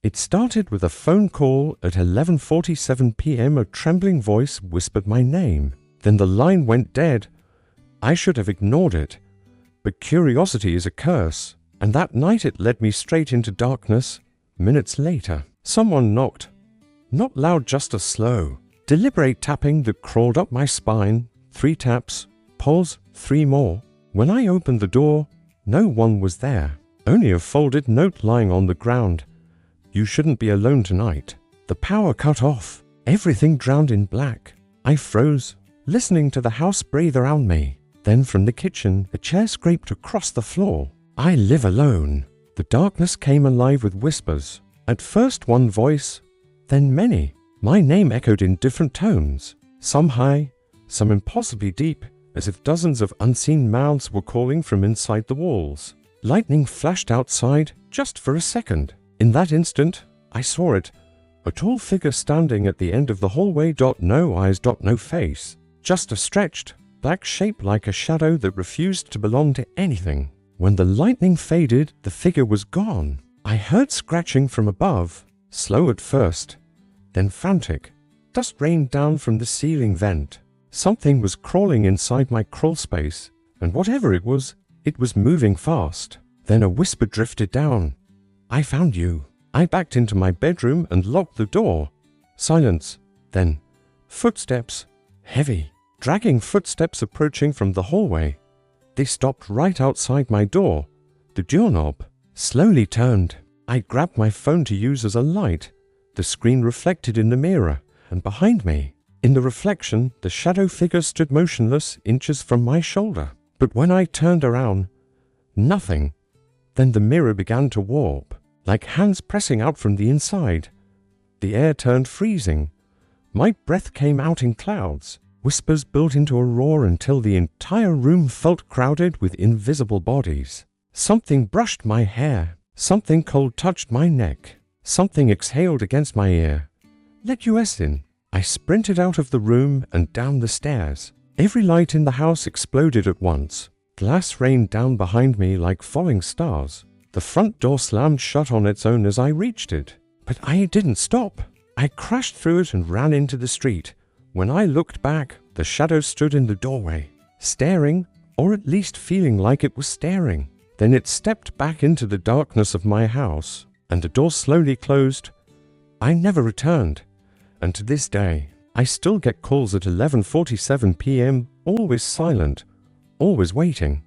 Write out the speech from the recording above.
It started with a phone call at 11:47 p.m. A trembling voice whispered my name. Then the line went dead. I should have ignored it, but curiosity is a curse, and that night it led me straight into darkness. Minutes later, someone knocked. Not loud, just a slow, deliberate tapping that crawled up my spine. 3 taps, pause, 3 more. When I opened the door, no one was there, only a folded note lying on the ground. You shouldn't be alone tonight. The power cut off, everything drowned in black. I froze, listening to the house breathe around me. Then from the kitchen, a chair scraped across the floor. I live alone. The darkness came alive with whispers. At first one voice, then many. My name echoed in different tones, some high, some impossibly deep, as if dozens of unseen mouths were calling from inside the walls. Lightning flashed outside just for a second. In that instant, I saw it. A tall figure standing at the end of the hallway. No eyes, no face. Just a stretched, black shape like a shadow that refused to belong to anything. When the lightning faded, the figure was gone. I heard scratching from above, slow at first, then frantic. Dust rained down from the ceiling vent. Something was crawling inside my crawl space, and whatever it was moving fast. Then a whisper drifted down. I found you. I backed into my bedroom and locked the door. Silence. Then footsteps. Heavy, dragging footsteps approaching from the hallway. They stopped right outside my door. The doorknob slowly turned. I grabbed my phone to use as a light. The screen reflected in the mirror, and behind me, in the reflection, the shadow figure stood motionless inches from my shoulder. But when I turned around, nothing. Then the mirror began to warp, like hands pressing out from the inside. The air turned freezing. My breath came out in clouds. Whispers built into a roar until the entire room felt crowded with invisible bodies. Something brushed my hair. Something cold touched my neck. Something exhaled against my ear. Let us in. I sprinted out of the room and down the stairs. Every light in the house exploded at once. Glass rained down behind me like falling stars. The front door slammed shut on its own as I reached it. But I didn't stop. I crashed through it and ran into the street. When I looked back, the shadow stood in the doorway, staring, or at least feeling like it was staring. Then it stepped back into the darkness of my house, and the door slowly closed. I never returned, and to this day, I still get calls at 11:47 p.m., always silent, always waiting.